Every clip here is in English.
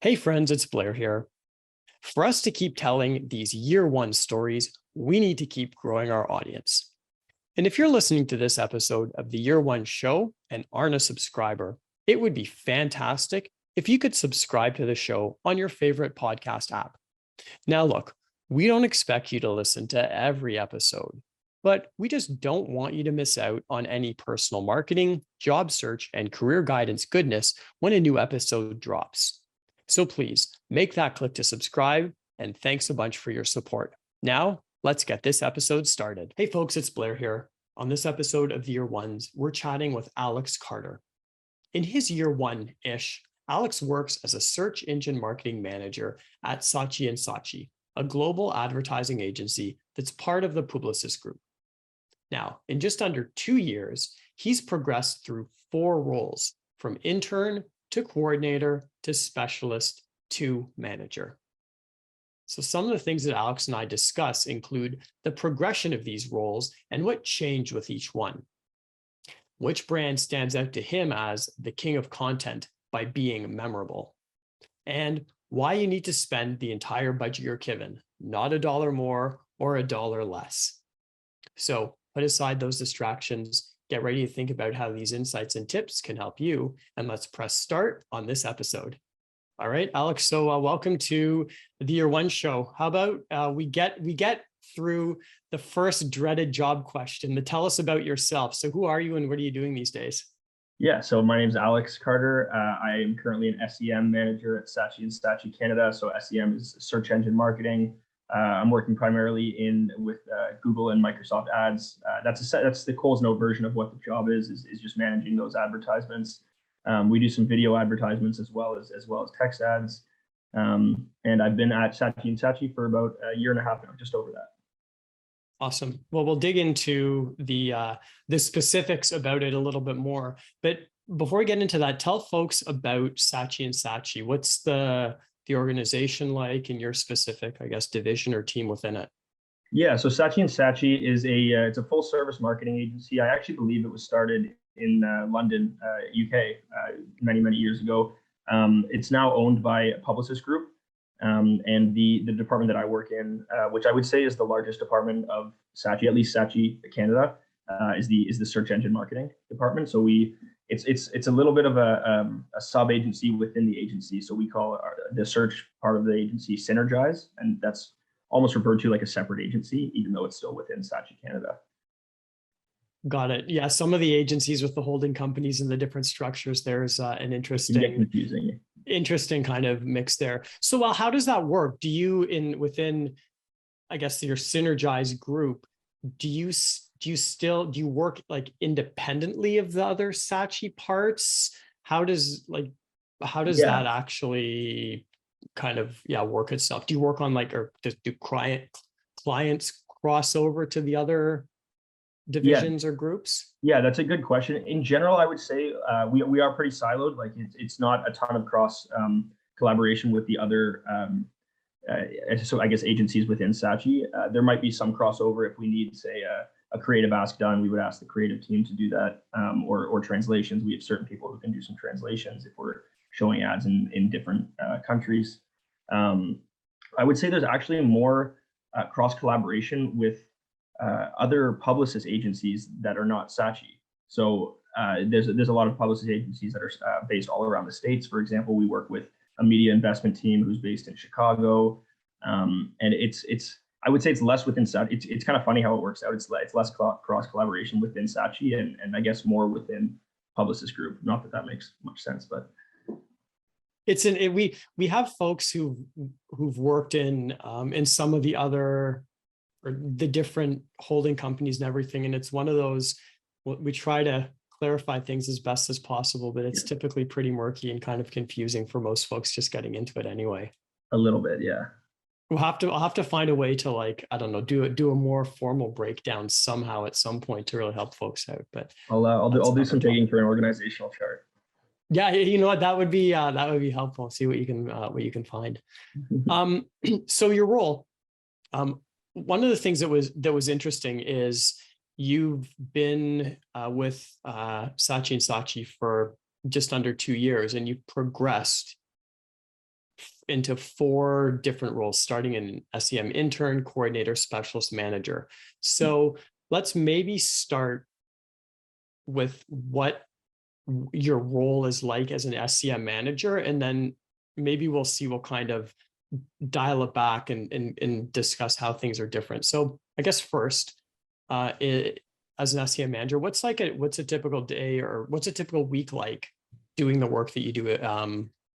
Hey friends, it's Blair here. For us to keep telling these year one stories, we need to keep growing our audience. And if you're listening to this episode of the Year One Show and aren't a subscriber, it would be fantastic if you could subscribe to the show on your favorite podcast app. Now, look, we don't expect you to listen to every episode, but we just don't want you to miss out on any personal marketing, job search, and career guidance goodness when a new episode drops. So please make that click to subscribe, and thanks a bunch for your support. Now, let's get this episode started. Hey folks, it's Blair here. On this episode of the Year Ones, we're chatting with Alex Carter. In his year one-ish, Alex works as a search engine marketing manager at Saatchi Saatchi, a global advertising agency that's part of the Publicis Group. Now, in just under 2 years, he's progressed through 4 roles, from intern to coordinator, to specialist, to manager. So some of the things that Alex and I discuss include the progression of these roles and what changed with each one. Which brand stands out to him as the king of content by being memorable? And why you need to spend the entire budget you're given, not $1 more or $1 less. So put aside those distractions, get ready to think about how these insights and tips can help you, and let's press start on this episode. All right, Alex, so welcome to the Year One Show. How about we get through the first dreaded job question, to tell us about yourself. So who are you and what are you doing these days? Yeah, so my name is Alex Carter. I am currently an SEM Manager at Saatchi Saatchi Canada. So SEM is search engine marketing. I'm working primarily with Google and Microsoft ads. That's the Coles Note version of what the job is just managing those advertisements. We do some video advertisements as well as text ads. And I've been at Saatchi Saatchi for about a year and a half now, just over that. Awesome. Well, we'll dig into the specifics about it a little bit more. But before we get into that, tell folks about Saatchi Saatchi. What's the organization like and your specific, I guess, division or team within it? Yeah, so Saatchi Saatchi is it's a full service marketing agency. I actually believe it was started in London, UK, many years ago. It's now owned by a Publicis Group, and the department that I work in, which I would say is the largest department of Saatchi, at least Saatchi Canada, is the search engine marketing department. So it's a little bit of a sub agency within the agency. So we call the search part of the agency Synergize, and that's almost referred to like a separate agency, even though it's still within Saatchi Canada. Got it. Yeah, some of the agencies with the holding companies and the different structures, there's an interesting kind of mix there. So, well, how does that work? Do you within, I guess, your Synergize group, do you work like independently of the other Saatchi parts? How does that actually kind of work itself? Do you work on or do clients cross over to the other divisions or groups? Yeah, that's a good question. In general, I would say we are pretty siloed. Like it's not a ton of cross collaboration with the other so I guess agencies within Saatchi. There might be some crossover if we need, say, a creative ask done. We would ask the creative team to do that, or translations. We have certain people who can do some translations if we're showing ads in different countries. I would say there's actually more cross collaboration with other Publicis agencies that are not Saatchi. So there's a lot of Publicis agencies that are based all around the States. For example, we work with a media investment team who's based in Chicago, and I would say it's less within Saatchi. It's kind of funny how it works out. It's less cross collaboration within Saatchi, and I guess more within Publicis Group. Not that makes much sense, but we have folks who've worked in some of the other, or the different holding companies and everything. And it's one of those, we try to clarify things as best as possible, but it's typically pretty murky and kind of confusing for most folks just getting into it anyway. A little bit, yeah. I'll have to find a way to I don't know, do a more formal breakdown somehow at some point to really help folks out. But I'll do some digging for an organizational chart. Yeah, you know what, that would be helpful. See what you can find. So your role, one of the things that was interesting is you've been with Saatchi Saatchi for just under 2 years, and you've progressed into 4 different roles, starting in SEM Intern, Coordinator, Specialist, Manager. So let's maybe start with what your role is like as an SEM Manager, and then maybe we'll see, we'll kind of dial it back and discuss how things are different. So I guess first, as an SEM Manager, what's a typical day, or what's a typical week like doing the work that you do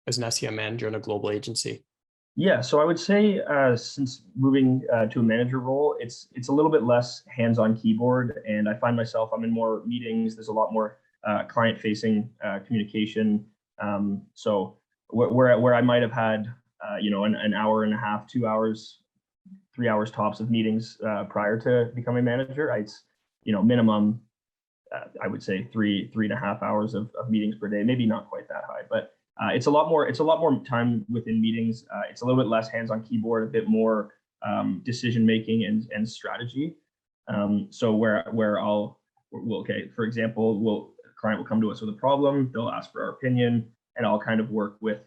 as an SEM Manager in a global agency? Yeah, so I would say since moving to a manager role, it's a little bit less hands-on keyboard, and I find myself I'm in more meetings. There's a lot more client-facing communication. So where I might have had an hour and a half, 2 hours, 3 hours tops of meetings prior to becoming manager, it's minimum I would say 3.5 hours of meetings per day. Maybe not quite that high, but it's a lot more time within meetings. It's a little bit less hands-on keyboard, a bit more decision making and strategy. So for example, a client will come to us with a problem, they'll ask for our opinion, and I'll kind of work with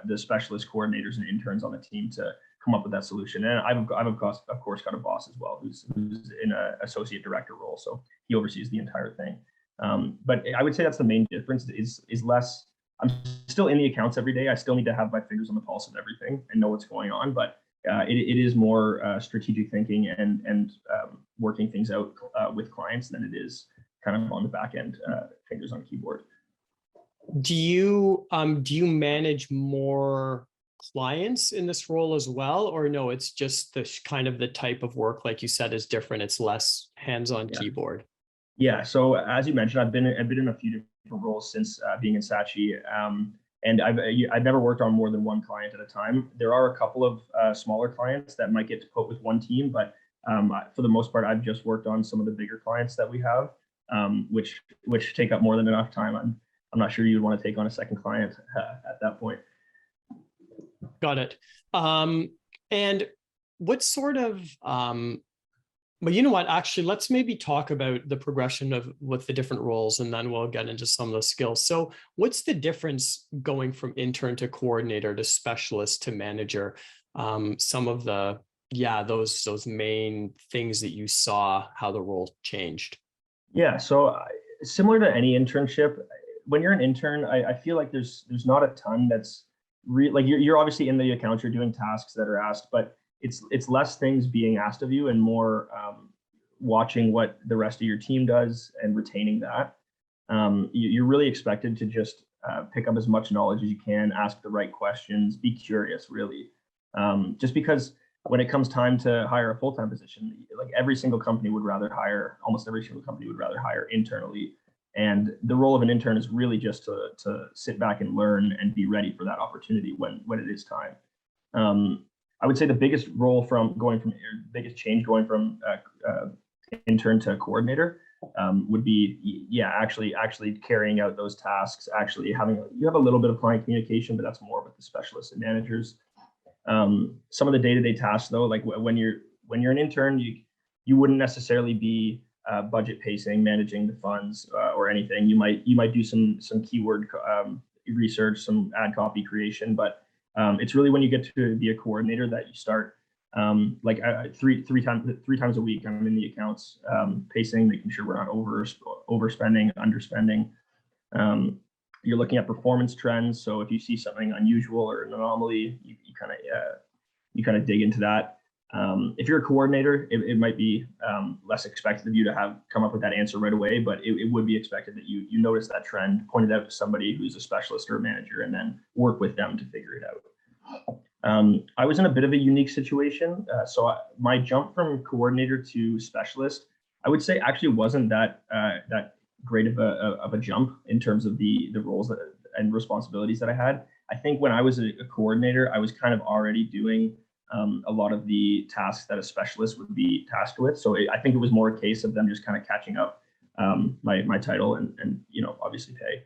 the specialist coordinators and interns on the team to come up with that solution. And I've of course got a boss as well who's in an associate director role, so he oversees the entire thing. But I would say that's the main difference is less. I'm still in the accounts every day. I still need to have my fingers on the pulse of everything and know what's going on. But it is more strategic thinking and working things out with clients than it is kind of on the back end, fingers on keyboard. Do you manage more clients in this role as well, or no? It's just the kind of the type of work, like you said, is different. It's less hands-on keyboard. Yeah. So as you mentioned, I've been in a few different roles since being in Saatchi, and I've never worked on more than one client at a time. There are a couple of smaller clients that might get to put with one team, but for the most part, I've just worked on some of the bigger clients that we have, which take up more than enough time. I'm not sure you'd want to take on a second client at that point. Got it. And what sort of, but you know what, actually, let's maybe talk about the progression with the different roles, and then we'll get into some of the skills. So what's the difference going from intern to coordinator to specialist to manager? Some of the, those main things that you saw, how the role changed. Yeah, so similar to any internship, when you're an intern, I feel like there's not a ton that's like you're obviously in the accounts, you're doing tasks that are asked, but it's less things being asked of you and more watching what the rest of your team does and retaining that. You're really expected to just pick up as much knowledge as you can, ask the right questions, be curious, really. Just because when it comes time to hire a full-time position, like almost every single company would rather hire internally. And the role of an intern is really just to sit back and learn and be ready for that opportunity when it is time. I would say the biggest change going from intern to coordinator would be, actually carrying out those tasks, you have a little bit of client communication, but that's more with the specialists and managers. Some of the day-to-day tasks though, like when you're an intern, you wouldn't necessarily be budget pacing, managing the funds, or anything. You might do some keyword research, some ad copy creation, but it's really when you get to be a coordinator that you start three times a week. I'm in the accounts, pacing, making sure we're not overspending, underspending. You're looking at performance trends. So if you see something unusual or an anomaly, you kind of dig into that. If you're a coordinator, it might be less expected of you to come up with that answer right away, but it would be expected that you notice that trend, point it out to somebody who's a specialist or a manager, and then work with them to figure it out. I was in a bit of a unique situation. My jump from coordinator to specialist, I would say actually wasn't that great of a jump in terms of the roles and responsibilities that I had. I think when I was a coordinator, I was kind of already doing a lot of the tasks that a specialist would be tasked with. So I think it was more a case of them just kind of catching up my title and obviously pay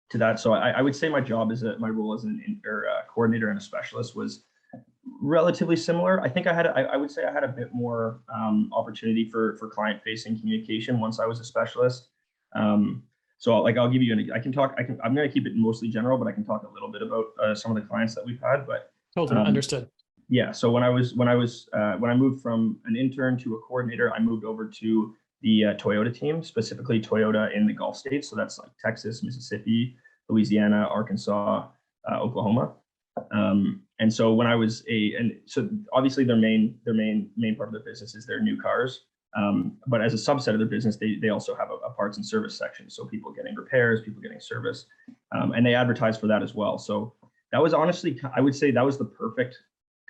to that. So I would say my role as an coordinator and a specialist was relatively similar. I think I would say I had a bit more opportunity for client facing communication once I was a specialist. So like I'll give you I'm going to keep it mostly general, but I can talk a little bit about some of the clients that we've had. But Totally understood. yeah, so when I moved from an intern to a coordinator, I moved over to the Toyota team, specifically Toyota in the Gulf states. So that's like Texas, Mississippi, Louisiana, Arkansas, Oklahoma. And so when I was so obviously their main part of their business is their new cars. But as a subset of their business, they also have a parts and service section. So people getting repairs, people getting service, and they advertise for that as well. So that was honestly, I would say that was the perfect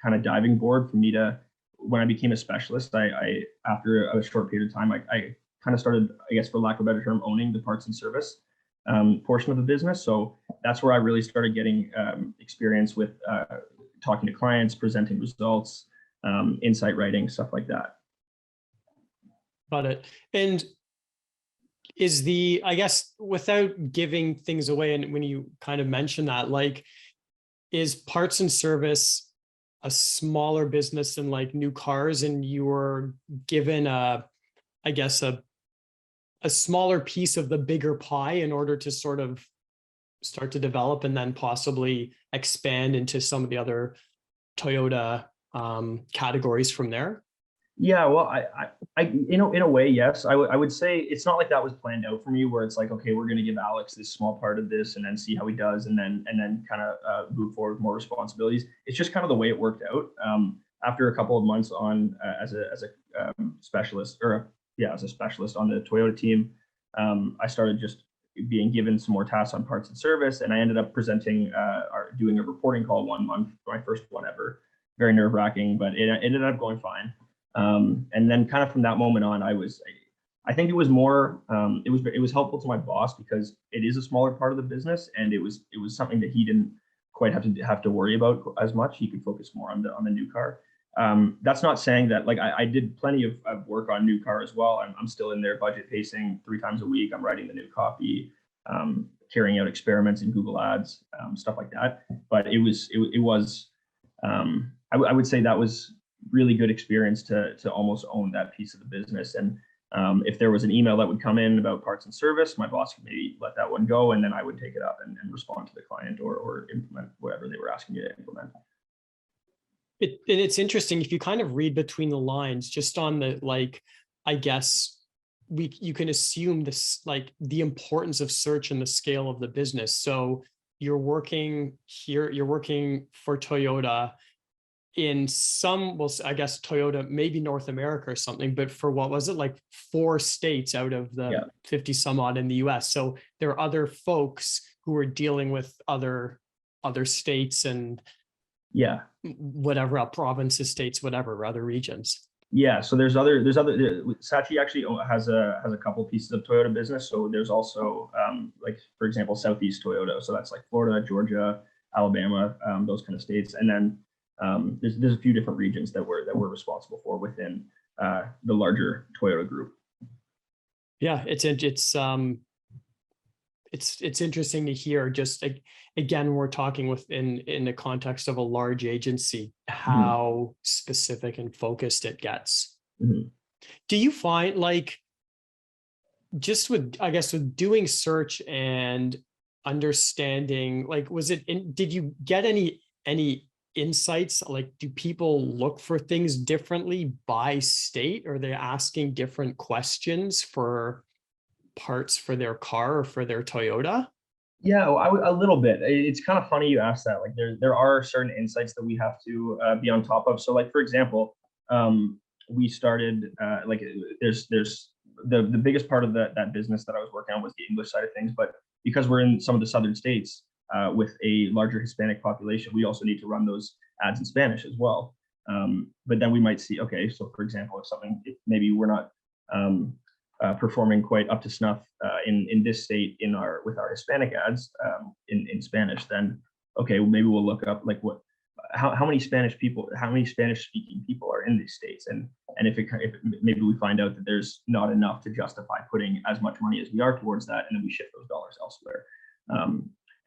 kind of diving board for me to, when I became a specialist, I after a short period of time, I kind of started, I guess, for lack of a better term, owning the parts and service portion of the business. So that's where I really started getting experience with talking to clients, presenting results, insight writing, stuff like that. Got it. And is I guess without giving things away, and when you kind of mentioned that, like, is parts and service a smaller business than like new cars, and you were given I guess a smaller piece of the bigger pie in order to sort of start to develop and then possibly expand into some of the other Toyota categories from there? Yeah, well, in a way, yes. I would say it's not like that was planned out for me, where it's like, okay, we're going to give Alex this small part of this and then see how he does, and then kind of move forward with more responsibilities. It's just kind of the way it worked out. After a couple of months on as a specialist, as a specialist on the Toyota team, I started just being given some more tasks on parts and service, and I ended up presenting doing a reporting call 1 month, my first one ever. Very nerve-wracking, but it ended up going fine. And then kind of from that moment on, I think it was more, it was helpful to my boss because it is a smaller part of the business, and it was something that he didn't quite have to worry about as much. He could focus more on the new car. That's not saying that, like, I did plenty of work on new car as well. I'm still in there budget pacing 3 times a week. I'm writing the new copy, carrying out experiments in Google Ads, stuff like that. But it was I would say that was really good experience to almost own that piece of the business. And if there was an email that would come in about parts and service, my boss could maybe let that one go, and then I would take it up and respond to the client or implement whatever they were asking me to implement. It's interesting if you kind of read between the lines, just on the, like, I guess you can assume this, like, the importance of search and the scale of the business. So you're working for Toyota in some, well, I guess Toyota, maybe North America or something, but for what was it, like 4 states out of the 50 some odd in the US. So there are other folks who are dealing with other states and whatever, provinces, states, whatever, other regions. Yeah, so there's other Saatchi actually has a couple pieces of Toyota business. So there's also like, for example, Southeast Toyota. So that's like Florida, Georgia, Alabama, those kind of states. And then there's a few different regions that we're responsible for within the larger Toyota group. Yeah, it's interesting to hear. Just again, we're talking in the context of a large agency, how specific and focused it gets. Do you find, like, just with, I guess, with doing search and understanding, like, did you get any insights? Like, do people look for things differently by state? Or are they asking different questions for parts for their car or for their Toyota? Yeah, a little bit. It's kind of funny you asked that. Like, there are certain insights that we have to be on top of. So, like, for example, we started like, there's the biggest part of that business that I was working on was the English side of things. But because we're in some of the southern states with a larger Hispanic population, we also need to run those ads in Spanish as well. But then we might see, okay, so for example, if maybe we're not performing quite up to snuff in this state with our Hispanic ads in Spanish, then okay, well, maybe we'll look up, like, how many Spanish speaking people are in these states, and if maybe we find out that there's not enough to justify putting as much money as we are towards that, and then we shift those dollars elsewhere.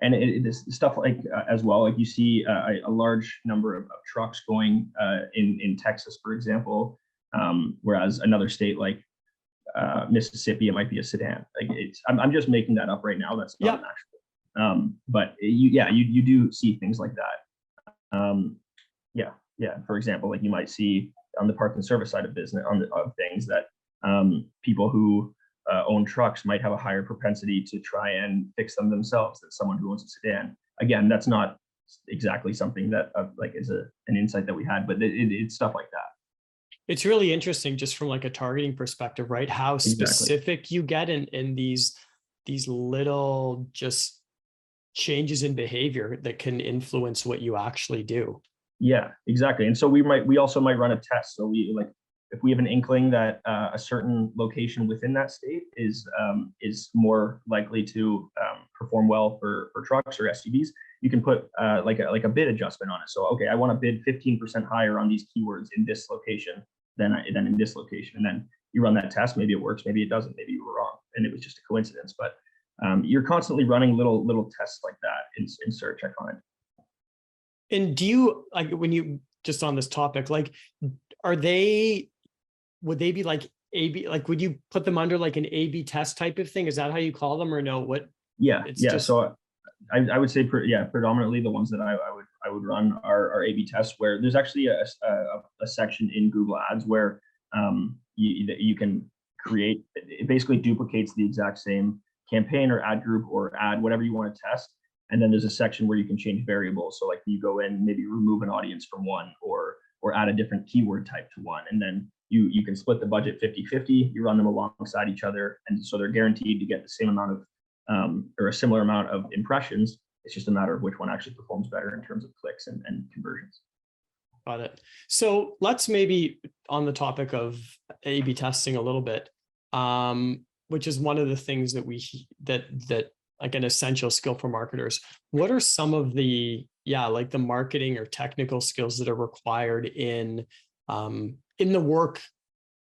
And this stuff, like, as well, like, you see a large number of trucks going in Texas, for example, whereas another state like Mississippi, it might be a sedan. Like I'm just making that up right now. That's not an actual. But you do see things like that. For example, like you might see on the parts and service side of business of things that people who own trucks might have a higher propensity to try and fix them themselves than someone who owns a sedan. Again, that's not exactly something that like is an insight that we had, but it's stuff like that. It's really interesting just from like a targeting perspective, right? How specific you get in these little just changes in behavior that can influence what you actually do. Yeah, exactly. And so we also might run a test. So if we have an inkling that a certain location within that state is more likely to perform well for trucks or SUVs, you can put like a bid adjustment on it. So, okay, I want to bid 15% higher on these keywords in this location than in this location. And then you run that test. Maybe it works, maybe it doesn't, maybe you were wrong and it was just a coincidence. But you're constantly running little tests like that in search, I find. And do you, like, when you just on this topic, like, would they be like A/B, like, would you put them under like an A/B test type of thing? Is that how you call them, or no? What? Yeah. So I would say predominantly the ones that I would run are A/B tests, where there's actually a section in Google Ads where you can create, it basically duplicates the exact same campaign or ad group or ad, whatever you want to test. And then there's a section where you can change variables. So like you go in, maybe remove an audience from one or add a different keyword type to one. And then you can split the budget 50-50, you run them alongside each other. And so they're guaranteed to get the same amount of, or a similar amount of impressions. It's just a matter of which one actually performs better in terms of clicks and conversions. Got it. So let's maybe on the topic of A/B testing a little bit, which is one of the things that like an essential skill for marketers. What are some of the, like the marketing or technical skills that are required in the work,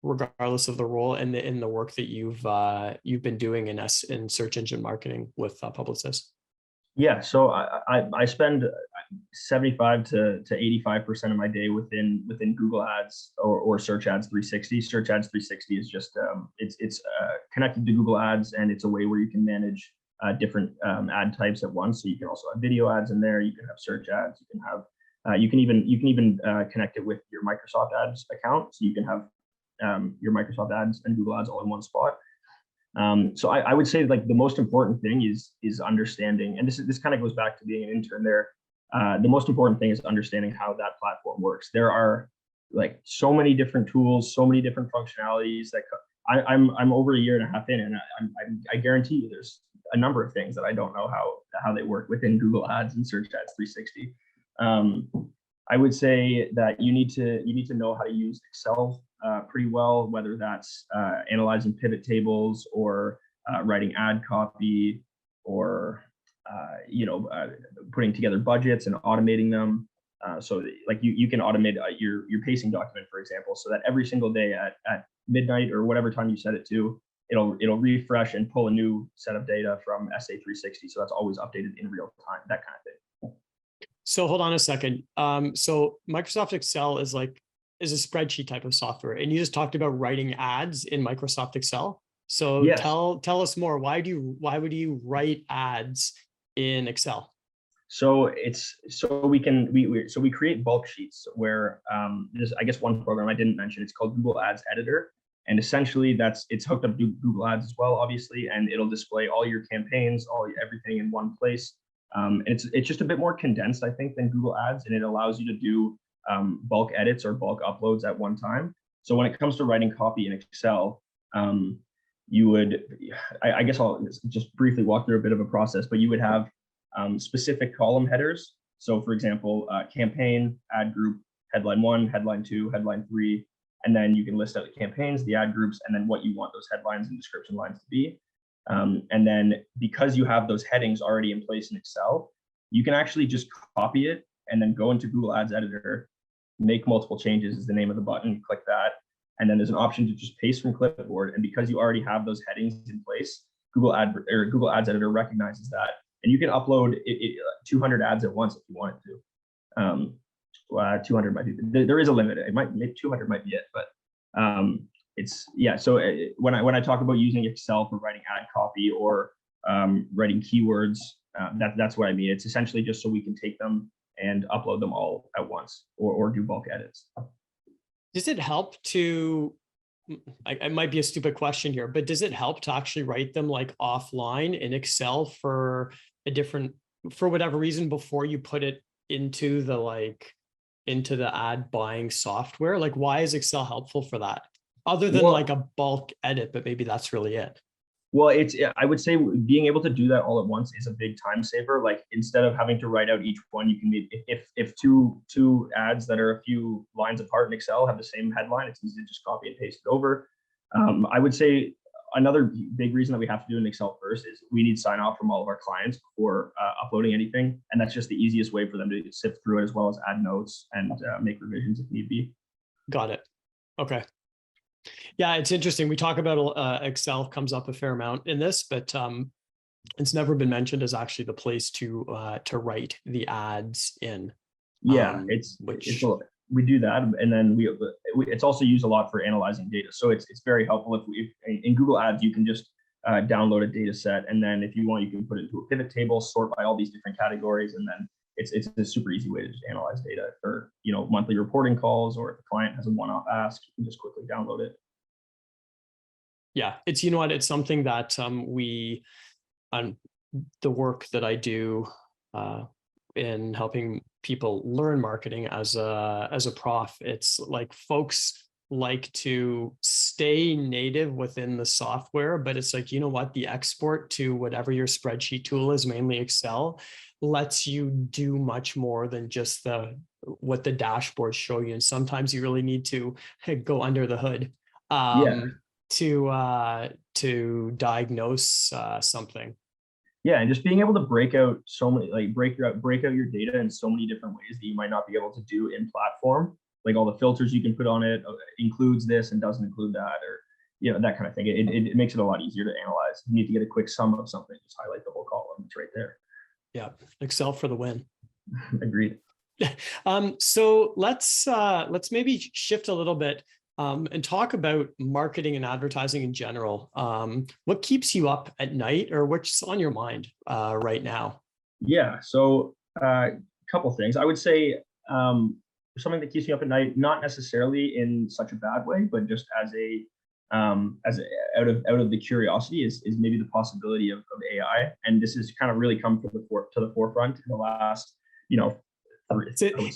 regardless of the role, and in the work that you've been doing in search engine marketing with Publicis? Yeah, so I spend 75 to 85% of my day within Google Ads or Search Ads 360. Search Ads 360 is just it's connected to Google Ads, and it's a way where you can manage different ad types at once. So you can also have video ads in there. You can have search ads. You can have you can even connect it with your Microsoft Ads account. So you can have your Microsoft Ads and Google Ads all in one spot. So I would say like the most important thing is understanding, and this kind of goes back to being an intern there. The most important thing is understanding how that platform works. There are like so many different tools, so many different functionalities that I'm over a year and a half in, and I guarantee you there's a number of things that I don't know how they work within Google Ads and Search Ads 360. I would say that you need to know how to use Excel pretty well, whether that's analyzing pivot tables or writing ad copy or putting together budgets and automating them. So like you can automate your pacing document, for example, so that every single day at midnight or whatever time you set it to, it'll refresh and pull a new set of data from SA360. So that's always updated in real time, that kind of thing. So hold on a second. So Microsoft Excel is a spreadsheet type of software, and you just talked about writing ads in Microsoft Excel. So yes. Tell us more. Why would you write ads in Excel? So we create bulk sheets where there's, I guess, one program I didn't mention. It's called Google Ads Editor. And essentially it's hooked up to Google Ads as well, obviously, and it'll display all your campaigns, everything in one place. It's just a bit more condensed, I think, than Google Ads, and it allows you to do bulk edits or bulk uploads at one time. So when it comes to writing copy in Excel, you would, I guess I'll just briefly walk through a bit of a process, but you would have specific column headers. So for example, campaign, ad group, headline 1, headline 2, headline 3, and then you can list out the campaigns, the ad groups, and then what you want those headlines and description lines to be. And then because you have those headings already in place in Excel, you can actually just copy it and then go into Google Ads Editor, make multiple changes is the name of the button, click that. And then there's an option to just paste from clipboard. And because you already have those headings in place, Google Ads Editor recognizes that. And you can upload 200 ads at once if you wanted to. 200 might be, there is a limit. 200 might be it, but yeah. So when I talk about using Excel for writing ad copy or writing keywords, that's what I mean. It's essentially just so we can take them and upload them all at once, or do bulk edits. Does it help to, it might be a stupid question here, but does it help to actually write them like offline in Excel for whatever reason before you put it into the ad buying software? Like, why is Excel helpful for that? Other than like a bulk edit, but maybe that's really it. Well, I would say being able to do that all at once is a big time saver. Like, instead of having to write out each one, you can if two ads that are a few lines apart in Excel have the same headline, it's easy to just copy and paste it over. I would say another big reason that we have to do it in Excel first is we need sign off from all of our clients before uploading anything. And that's just the easiest way for them to sift through it, as well as add notes and make revisions if need be. Got it. Okay. Yeah, it's interesting. We talk about Excel comes up a fair amount in this, but it's never been mentioned as actually the place to write the ads in. Yeah, we do that, and then it's also used a lot for analyzing data. So it's very helpful if in Google Ads you can just download a data set, and then if you want, you can put it into a pivot table, sort by all these different categories, and then it's a super easy way to just analyze data for monthly reporting calls, or if the client has a one-off ask, you can just quickly download it. Yeah, it's it's something that we on the work that I do in helping people learn marketing as a prof, it's like folks like to stay native within the software, but it's like, the export to whatever your spreadsheet tool is, mainly Excel, lets you do much more than just what the dashboards show you. And sometimes you really need to go under the hood to diagnose something. Yeah, and just being able to break out break out your data in so many different ways that you might not be able to do in platform, like all the filters you can put on it includes this and doesn't include that, or that kind of thing. It makes it a lot easier to analyze. You need to get a quick sum of something, just highlight the whole column. It's right there. Yeah, Excel for the win. Agreed. So let's maybe shift a little bit and talk about marketing and advertising in general. What keeps you up at night, or what's on your mind right now? Yeah, so a couple things. I would say something that keeps me up at night, not necessarily in such a bad way, but just as out of the curiosity is maybe the possibility of AI. And this has kind of really come to the forefront in the last,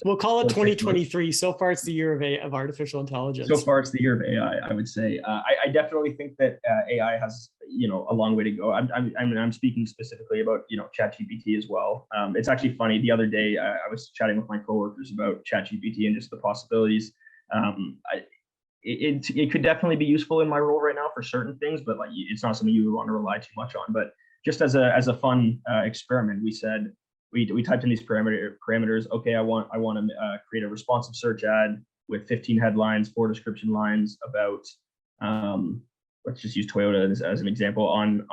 we'll call it 2023. So far, it's the year of artificial intelligence. So far, it's the year of AI, I would say. I definitely think that AI has, a long way to go. I'm speaking specifically about, ChatGPT as well. It's actually funny. The other day, I was chatting with my coworkers about ChatGPT and just the possibilities. It could definitely be useful in my role right now for certain things, but it's not something you would want to rely too much on. But just as a fun experiment, we said, we typed in these parameters. Okay, I want to create a responsive search ad with 15 headlines, 4 description lines about let's just use Toyota as an example on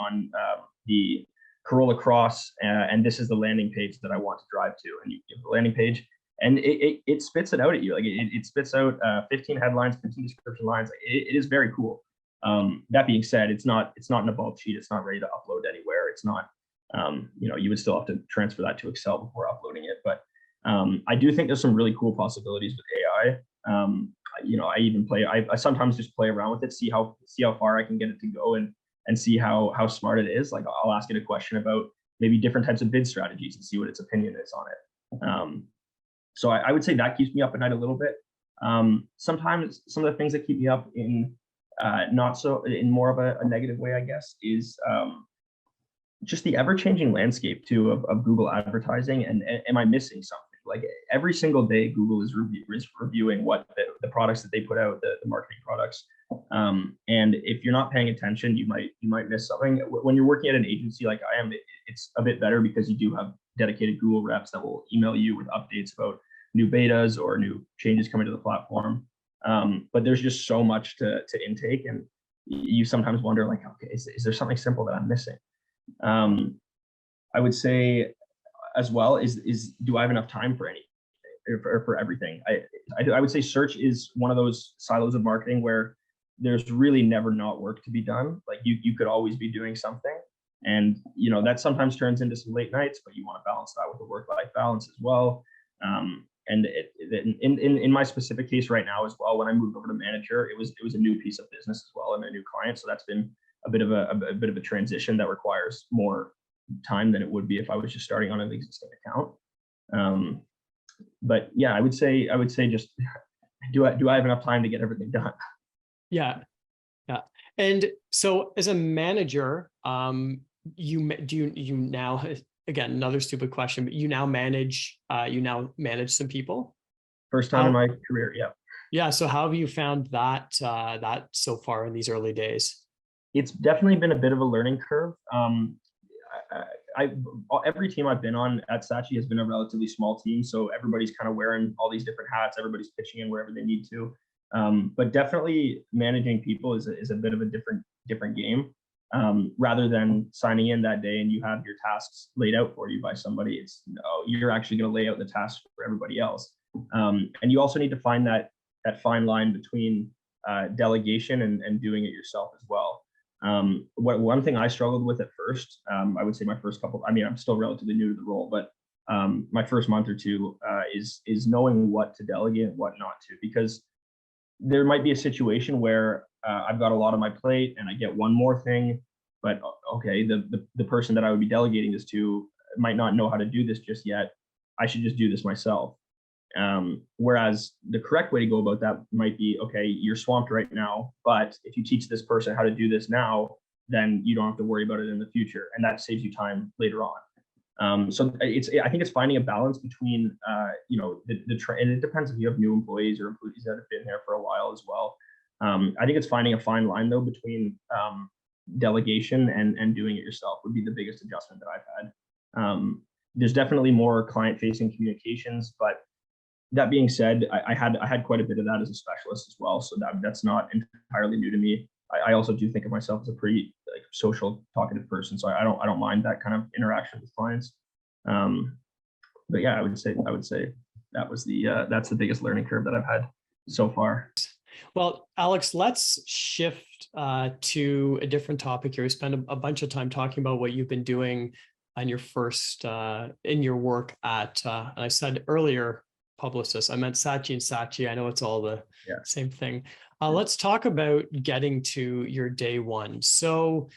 the Corolla Cross, and this is the landing page that I want to drive to. And you give the landing page, and it spits it out at you. Like it spits out 15 headlines, 15 description lines. It is very cool. That being said, it's not in a bulk sheet. It's not ready to upload anywhere. It's not. You would still have to transfer that to Excel before uploading it. But I do think there's some really cool possibilities with AI. I sometimes just play around with it, see how far I can get it to go, and see how smart it is. Like, I'll ask it a question about maybe different types of bid strategies and see what its opinion is on it. So I would say that keeps me up at night a little bit. Sometimes some of the things that keep me up in more of a negative way, I guess, is just the ever-changing landscape too of Google advertising, and am I missing something? Like, every single day, Google is reviewing what the products that they put out, the marketing products. And if you're not paying attention, you might miss something. When you're working at an agency like I am, it's a bit better because you do have dedicated Google reps that will email you with updates about new betas or new changes coming to the platform. But there's just so much to intake, and you sometimes wonder, like, okay, is there something simple that I'm missing? I would say as well is do I have enough time for anything, or for everything? I would say search is one of those silos of marketing where there's really never not work to be done. Like you could always be doing something. And, that sometimes turns into some late nights, but you want to balance that with a work-life balance as well. And in my specific case right now as well, when I moved over to manager, it was a new piece of business as well and a new client. So that's been a bit of a transition that requires more time than it would be if I was just starting on an existing account. But yeah, I would say just do I have enough time to get everything done? Yeah. Yeah. And so as a manager, you now, again, another stupid question, but you now manage some people? First time in my career. Yeah. Yeah. So how have you found that so far in these early days? It's definitely been a bit of a learning curve. Every team I've been on at Saatchi has been a relatively small team, so everybody's kind of wearing all these different hats. Everybody's pitching in wherever they need to. But definitely managing people is a bit of a different game. Rather than signing in that day and you have your tasks laid out for you by somebody, it's you're actually going to lay out the tasks for everybody else. And you also need to find that fine line between delegation and doing it yourself as well. One thing I struggled with at first, I would say my first couple, I'm still relatively new to the role, but my first month or two is knowing what to delegate and what not to, because there might be a situation where I've got a lot on my plate and I get one more thing, but okay, the person that I would be delegating this to might not know how to do this just yet. I should just do this myself. Whereas the correct way to go about that might be, okay, you're swamped right now, but if you teach this person how to do this now, then you don't have to worry about it in the future, and that saves you time later on. So I think it's finding a balance between, and it depends if you have new employees or employees that have been there for a while as well. I think it's finding a fine line though between delegation and doing it yourself would be the biggest adjustment that I've had. There's definitely more client-facing communications, but that being said, I had quite a bit of that as a specialist as well, so that's not entirely new to me. I also do think of myself as a pretty social, talkative person, so I don't mind that kind of interaction with clients. But yeah, I would say that's the biggest learning curve that I've had so far. Well, Alex, let's shift to a different topic here. We spent a bunch of time talking about what you've been doing on your first in your work at, and I said earlier, publicist. I meant Saatchi and Saatchi. I know it's all the same thing. Let's talk about getting to your day one. So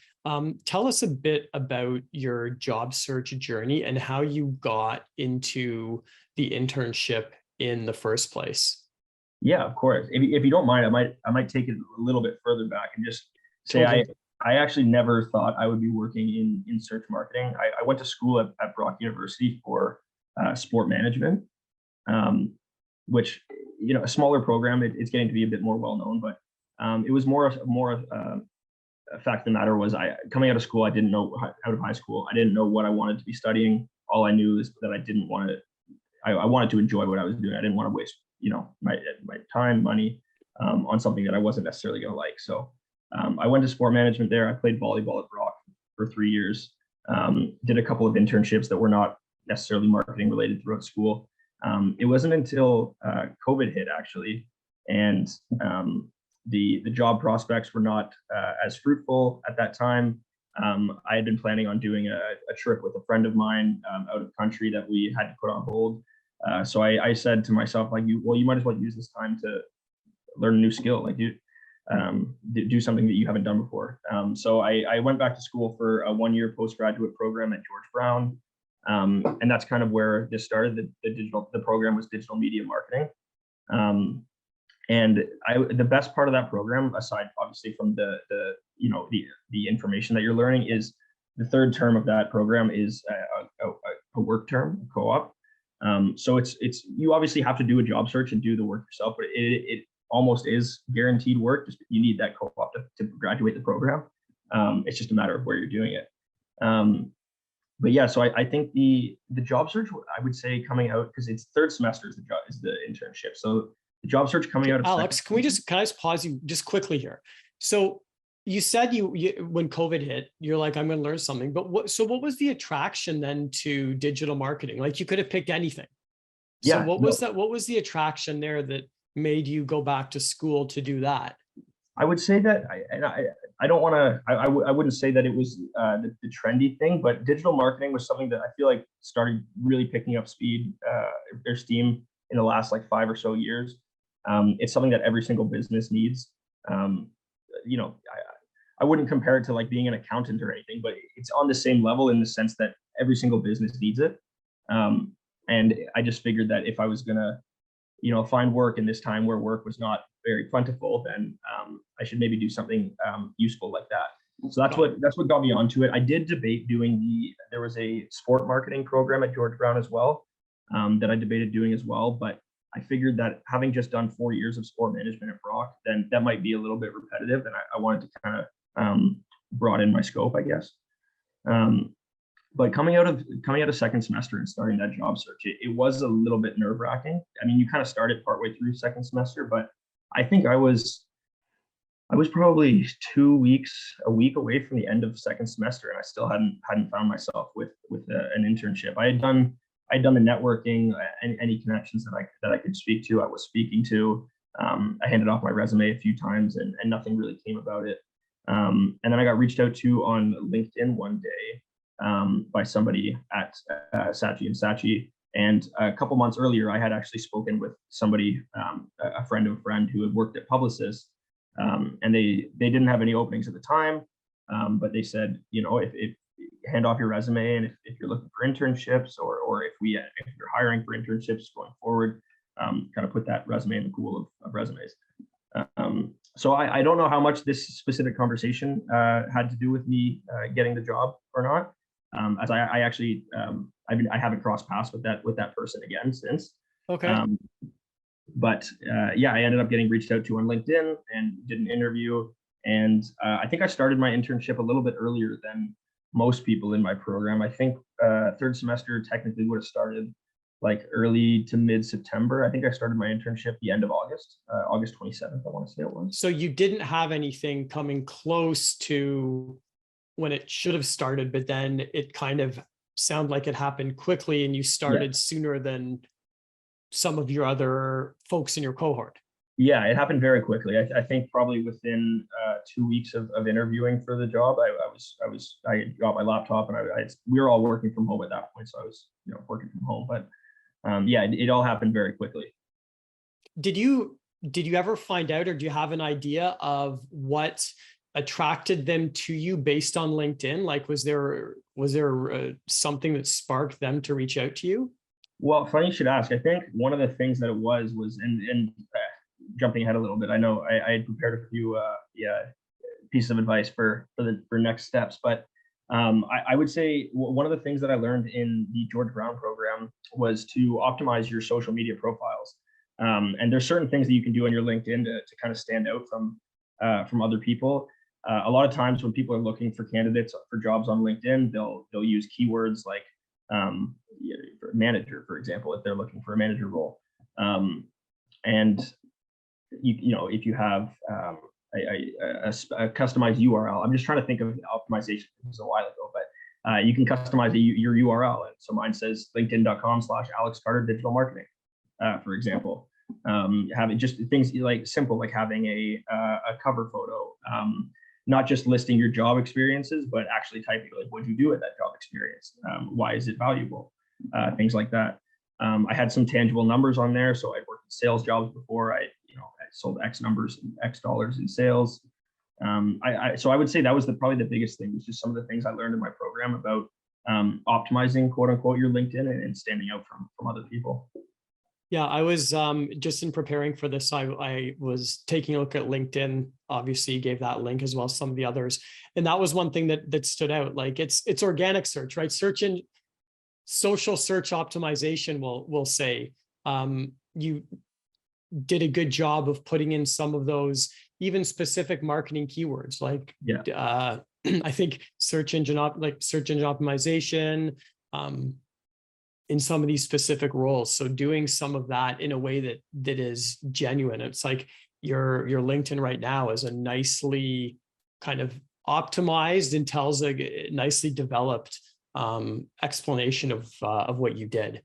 tell us a bit about your job search journey and how you got into the internship in the first place. Yeah, of course. If you don't mind, I might take it a little bit further back and just say I actually never thought I would be working in search marketing. I went to school at Brock University for sport management. Which, a smaller program, it's getting to be a bit more well-known, but it was more a fact of the matter was coming out of school, out of high school, I didn't know what I wanted to be studying. All I knew is that I wanted to enjoy what I was doing. I didn't want to waste, my time, money, on something that I wasn't necessarily going to like. So I went to sport management there. I played volleyball at Brock for 3 years, did a couple of internships that were not necessarily marketing related throughout school. It wasn't until COVID hit actually, and the job prospects were not as fruitful at that time. I had been planning on doing a trip with a friend of mine out of country that we had to put on hold. So I said to myself, you might as well use this time to learn a new skill, do something that you haven't done before. So I went back to school for a 1-year postgraduate program at George Brown. And that's kind of where this started. The program was digital media marketing. And the best part of that program, aside obviously from the information that you're learning, is the third term of that program is a work term, a co-op. So it's you obviously have to do a job search and do the work yourself, but it almost is guaranteed work. Just you need that co-op to graduate the program. It's just a matter of where you're doing it. But yeah, so I think the job search, I would say, coming out, because it's third semester is the internship. So the job search coming out of Alex, can I just pause you just quickly here? So you said you when COVID hit, you're like, I'm going to learn something. But what was the attraction then to digital marketing? Like you could have picked anything. So what was the attraction there that made you go back to school to do that? I would say that I don't want to, I wouldn't say that it was the trendy thing, but digital marketing was something that I feel like started really picking up speed or steam in the last like 5 or so years. It's something that every single business needs. Um, you know, I wouldn't compare it to like being an accountant or anything, but it's on the same level in the sense that every single business needs it. And I just figured that if I was gonna, find work in this time where work was not very plentiful, then I should maybe do something useful like that. So that's what got me onto it. I did debate doing there was a sport marketing program at George Brown as well, that I debated doing as well, but I figured that having just done 4 years of sport management at Brock, then that might be a little bit repetitive, and I wanted to kind of broaden my scope, I guess. But coming out of second semester and starting that job search, it was a little bit nerve wracking. I mean, you kind of started partway through second semester, but I think I was probably a week away from the end of second semester, and I still hadn't found myself with an internship. I had done the networking, any connections that I could speak to, I was speaking to. I handed off my resume a few times, and nothing really came about it. And then I got reached out to on LinkedIn one day by somebody at Saatchi and Saatchi. And a couple months earlier, I had actually spoken with somebody, a friend of a friend who had worked at Publicis, and they didn't have any openings at the time, but they said, if hand off your resume, and if you're looking for internships, or if you're hiring for internships going forward, kind of put that resume in the pool of resumes. So I don't know how much this specific conversation had to do with me getting the job or not. As I actually I haven't crossed paths with that person again since. Okay. But yeah, I ended up getting reached out to on LinkedIn and did an interview. And I think I started my internship a little bit earlier than most people in my program. I think third semester technically would have started like early to mid-September. I think I started my internship the end of August, August 27th, I want to say it was. So you didn't have anything coming close to when it should have started, but then it kind of sounded like it happened quickly and you started sooner than some of your other folks in your cohort. Yeah, it happened very quickly. I think probably within 2 weeks of interviewing for the job, I got my laptop, and we were all working from home at that point, so I was working from home. But yeah, it all happened very quickly. Did you ever find out, or do you have an idea of what attracted them to you based on LinkedIn? Like, was there something that sparked them to reach out to you? Well, funny you should ask. I think one of the things that it was, and jumping ahead a little bit, I know I had prepared a few pieces of advice for next steps, but I would say one of the things that I learned in the George Brown program was to optimize your social media profiles. And there's certain things that you can do on your LinkedIn to kind of stand out from other people. A lot of times when people are looking for candidates for jobs on LinkedIn, they'll use keywords like for manager, for example, if they're looking for a manager role. And if you have a customized URL, I'm just trying to think of optimization. It was a while ago, but you can customize your URL. And so mine says linkedin.com/Alex Carter digital marketing, for example. Having just things like simple, like having a cover photo, not just listing your job experiences, but actually typing like, what you do at that job experience? Why is it valuable? Things like that. I had some tangible numbers on there. So I'd worked in sales jobs before. I sold X dollars in sales. So I would say that was probably the biggest thing, was just some of the things I learned in my program about optimizing, quote unquote, your LinkedIn and standing out from other people. Yeah, I was just in preparing for this, I was taking a look at LinkedIn. Obviously, you gave that link as well as some of the others. And that was one thing that stood out. Like it's organic search, right? Social search optimization will say you did a good job of putting in some of those even specific marketing keywords, like I think search engine optimization, in some of these specific roles. So doing some of that in a way that is genuine. It's like your LinkedIn right now is a nicely kind of optimized and tells a nicely developed explanation of what you did.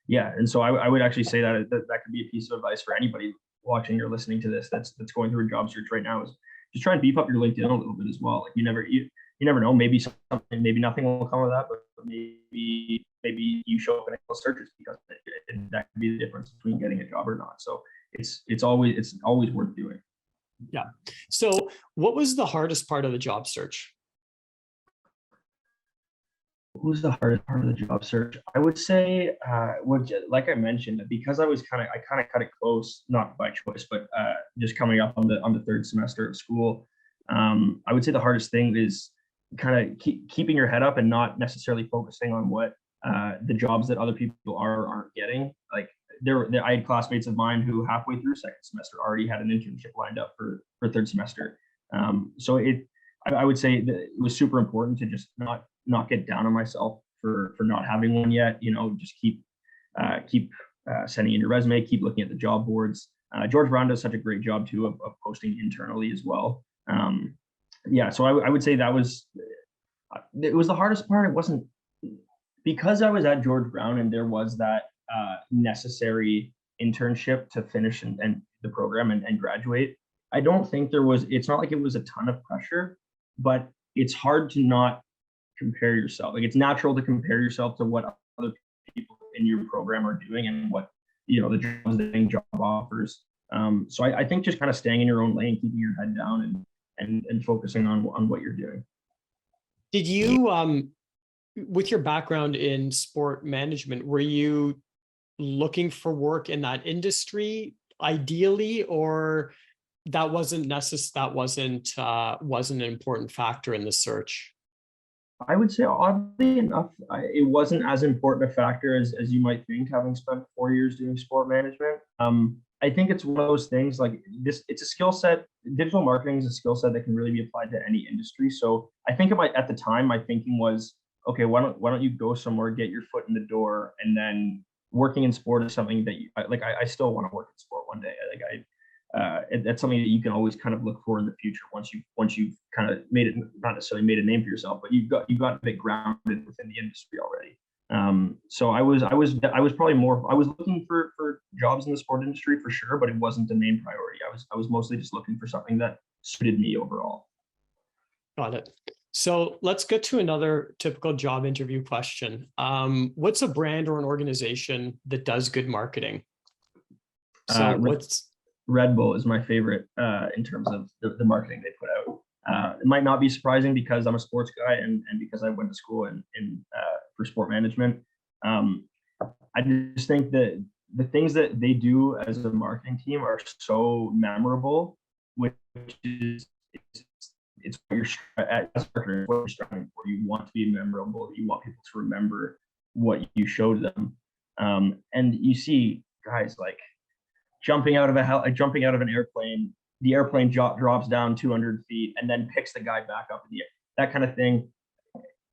Yeah, and so I would actually say that could be a piece of advice for anybody watching or listening to this that's going through a job search right now is just try and beef up your LinkedIn a little bit as well. Like you never know. Maybe something, maybe nothing will come of that, but maybe you show up in a searches because that could be the difference between getting a job or not. So it's always worth doing. Yeah. So what was the hardest part of the job search? What was the hardest part of the job search? I would say, like I mentioned, because I kind of cut it close, not by choice, but just coming up on the third semester of school. I would say the hardest thing is kind of keeping your head up and not necessarily focusing on what the jobs that other people aren't getting. Like I had classmates of mine who halfway through second semester already had an internship lined up for third semester. So I would say that it was super important to just not get down on myself for not having one yet. You know, just keep sending in your resume, keep looking at the job boards. George Brown does such a great job too of posting internally as well. Yeah, so I would say it was the hardest part. It wasn't because I was at George Brown and there was that necessary internship to finish and the program and graduate. I don't think it's not like it was a ton of pressure, but it's hard to not compare yourself. Like it's natural to compare yourself to what other people in your program are doing and what, the jobs they're getting, job offers. So I think just kind of staying in your own lane, keeping your head down and focusing on what you're doing. Did you, with your background in sport management, were you looking for work in that industry ideally, or that wasn't an important factor in the search? I would say, oddly enough, it wasn't as important a factor as you might think, having spent 4 years doing sport management. I think it's one of those things like this, it's a skill set. Digital marketing is a skill set that can really be applied to any industry. So I think at the time, my thinking was, okay, why don't you go somewhere, get your foot in the door, and then working in sport is something that I still want to work in sport one day. That's something that you can always kind of look for in the future once you've kind of not necessarily made a name for yourself, but you've got a bit grounded within the industry already. So I was probably I was looking for jobs in the sport industry for sure, but it wasn't the main priority. I was mostly just looking for something that suited me overall. Got it. So let's get to another typical job interview question. What's a brand or an organization that does good marketing? So Red Bull is my favorite in terms of the marketing they put out. It might not be surprising because I'm a sports guy and because I went to school for sport management. I just think that the things that they do as a marketing team are so memorable, which is it's what you're as a marketer, what you're striving for. You want to be memorable. You want people to remember what you showed them. And you see guys like jumping out of an airplane, the airplane drops down 200 feet and then picks the guy back up in the air. That kind of thing.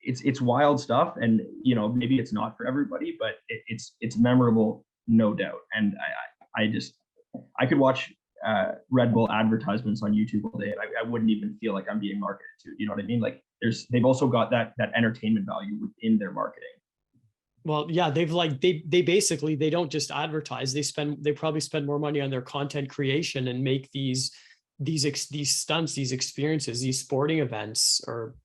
It's wild stuff, and maybe it's not for everybody, but it's memorable, no doubt. And I could watch Red Bull advertisements on YouTube all day, and I wouldn't even feel like I'm being marketed to. You know what I mean? Like they've also got that entertainment value within their marketing. Well, yeah, they basically, they don't just advertise, they probably spend more money on their content creation and make these stunts, these experiences, these sporting events or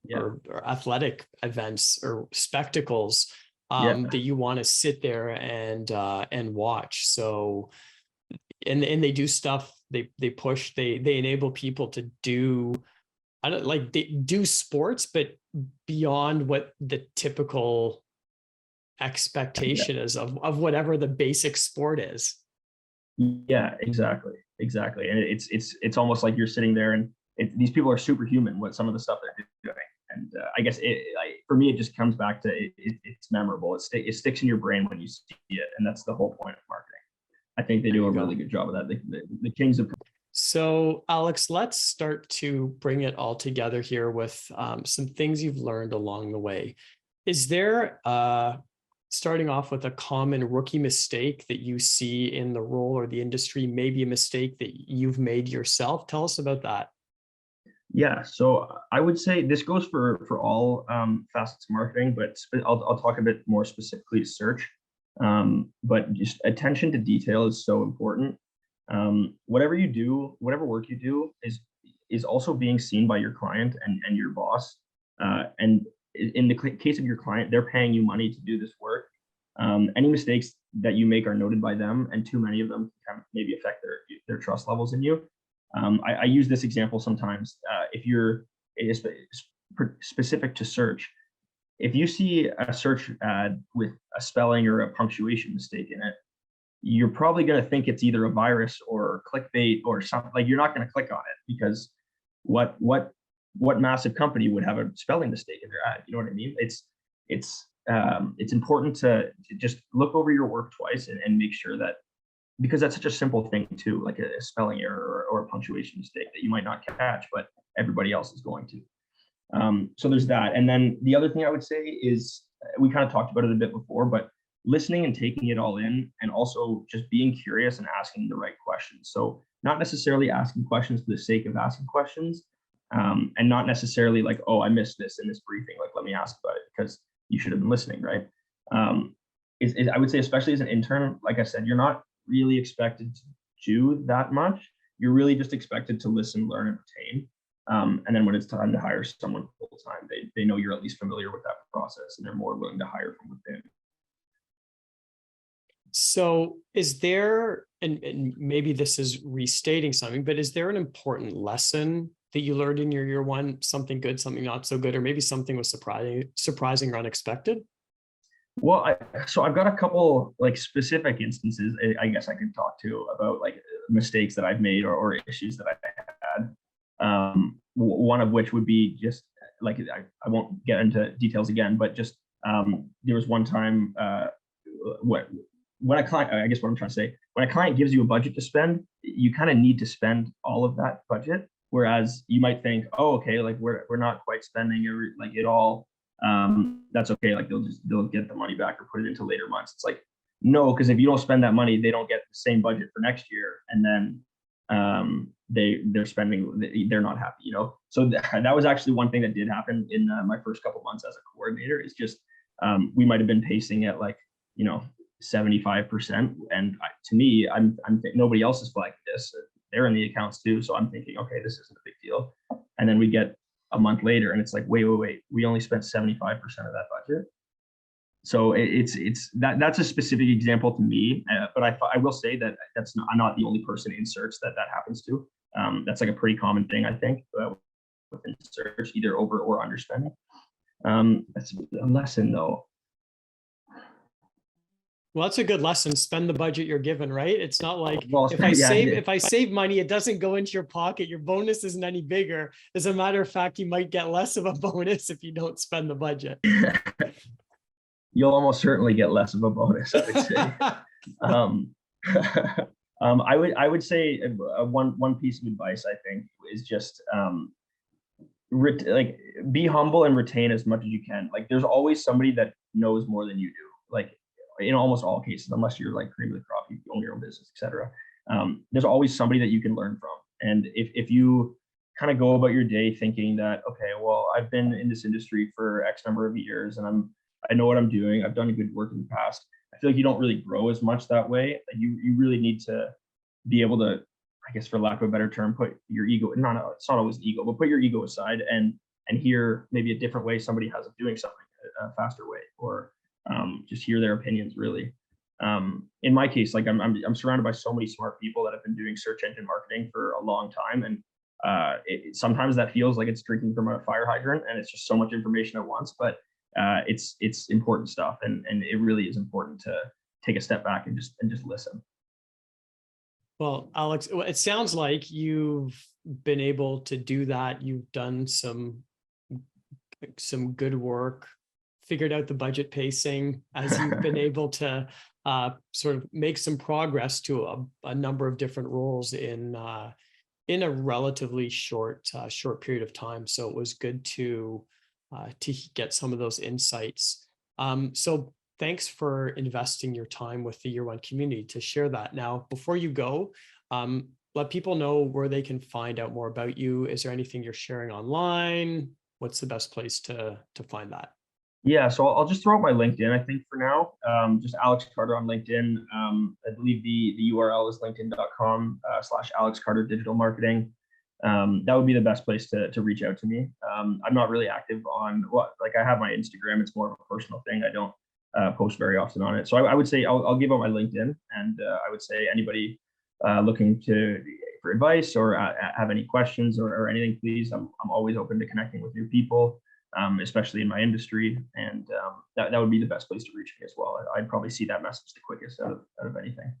athletic events or spectacles that you want to sit there and watch. So, and they do stuff, they enable people to do, they do sports, but beyond what the typical expectation is of whatever the basic sport is. Yeah, exactly. And it's almost like you're sitting there and these people are superhuman with some of the stuff they're doing. And I guess for me, it just comes back to it's memorable. It sticks in your brain when you see it. And that's the whole point of marketing. I think they do a really good job of that. The kings of. So Alex, let's start to bring it all together here with some things you've learned along the way. Is there starting off with a common rookie mistake that you see in the role or the industry, maybe a mistake that you've made yourself? Tell us about that. Yeah, so I would say this goes for all facets of marketing, but I'll talk a bit more specifically to search. But just attention to detail is so important. Whatever you do, whatever work you do is also being seen by your client and your boss. And in the case of your client, they're paying you money to do this work. Any mistakes that you make are noted by them, and too many of them can maybe affect their trust levels in you. I use this example sometimes. If you're specific to search, if you see a search ad with a spelling or a punctuation mistake in it, you're probably going to think it's either a virus or clickbait or something. Like, you're not going to click on it, because what massive company would have a spelling mistake in their ad? You know what I mean? It's important to just look over your work twice and make sure that, because that's such a simple thing too, like a spelling error or a punctuation mistake that you might not catch, but everybody else is going to. So there's that. And then the other thing I would say is, we kind of talked about it a bit before, but listening and taking it all in, and also just being curious and asking the right questions. So not necessarily asking questions for the sake of asking questions, and not necessarily like, oh, I missed this in this briefing, like, let me ask about it, because you should have been listening, right? I would say, especially as an intern, like I said, you're not really expected to do that much. You're really just expected to listen, learn, and retain. And then when it's time to hire someone full time, they know you're at least familiar with that process, and they're more willing to hire from within. So is there, and maybe this is restating something, but is there an important lesson that you learned in your year one, something good, something not so good, or maybe something was surprising or unexpected? Well, so I've got a couple like specific instances I guess I could talk to about, like, mistakes that I've made or issues that I had. One of which would be just like, I won't get into details again, but just there was one time when a client, I guess what I'm trying to say, when a client gives you a budget to spend, you kind of need to spend all of that budget. Whereas you might think, oh, okay, like we're not quite spending it all. That's okay. Like, they'll get the money back or put it into later months. It's like, no, because if you don't spend that money, they don't get the same budget for next year, and then they're spending, they're not happy, So that was actually one thing that did happen in my first couple months as a coordinator. Is just we might have been pacing at, like, 75%, and to me, I'm nobody else is like this. They're in the accounts too, so I'm thinking, okay, this isn't a big deal. And then we get a month later, and it's like, wait, we only spent 75% of that budget. So that's a specific example to me, but I will say that I'm not the only person in search that happens to. That's like a pretty common thing, I think, within search, either over or underspending. That's a lesson, though. Well, that's a good lesson. Spend the budget you're given, right? It's not like, Well, if I save money, it doesn't go into your pocket. Your bonus isn't any bigger. As a matter of fact, you might get less of a bonus if you don't spend the budget. You'll almost certainly get less of a bonus, I would say. I would say one piece of advice, I think, is just like, be humble and retain as much as you can. Like, there's always somebody that knows more than you do. Like, in almost all cases, unless you're like cream of the crop, you own your own business, etc. There's always somebody that you can learn from. And if you kind of go about your day thinking that, okay, well, I've been in this industry for X number of years, and I know what I'm doing, I've done good work in the past, I feel like you don't really grow as much that way. You really need to be able to, I guess, for lack of a better term, put your ego, it's not always ego, but put your ego aside and hear maybe a different way somebody has of doing something, a faster way, or just hear their opinions, really. In my case, like, I'm surrounded by so many smart people that have been doing search engine marketing for a long time, and sometimes that feels like it's drinking from a fire hydrant, and it's just so much information at once. But it's important stuff, and it really is important to take a step back and just listen. Well, Alex, it sounds like you've been able to do that. You've done some good work, figured out the budget pacing, as you've been able to sort of make some progress to a number of different roles in a relatively short period of time. So it was good to get some of those insights. So thanks for investing your time with the Year One community to share that. Now, before you go, let people know where they can find out more about you. Is there anything you're sharing online? What's the best place to find that? Yeah, so I'll just throw out my LinkedIn, I think, for now. Just Alex Carter on LinkedIn. I believe the URL is linkedin.com / Alex Carter Digital Marketing. That would be the best place to reach out to me. I'm not really active on like I have my Instagram. It's more of a personal thing. I don't post very often on it. So I would say I'll give out my LinkedIn, and I would say anybody looking for advice or have any questions or anything, please. I'm always open to connecting with new people. Especially in my industry, and that would be the best place to reach me as well. I'd probably see that message the quickest out of anything.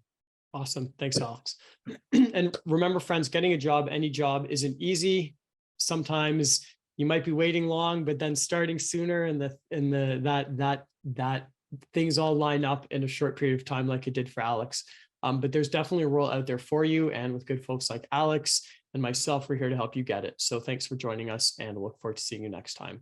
Awesome. Thanks, Alex. And remember, friends, getting a job, any job, isn't easy. Sometimes you might be waiting long, but then starting sooner, and that things all line up in a short period of time, like it did for Alex. But there's definitely a role out there for you, and with good folks like Alex and myself, we're here to help you get it. So thanks for joining us, and look forward to seeing you next time.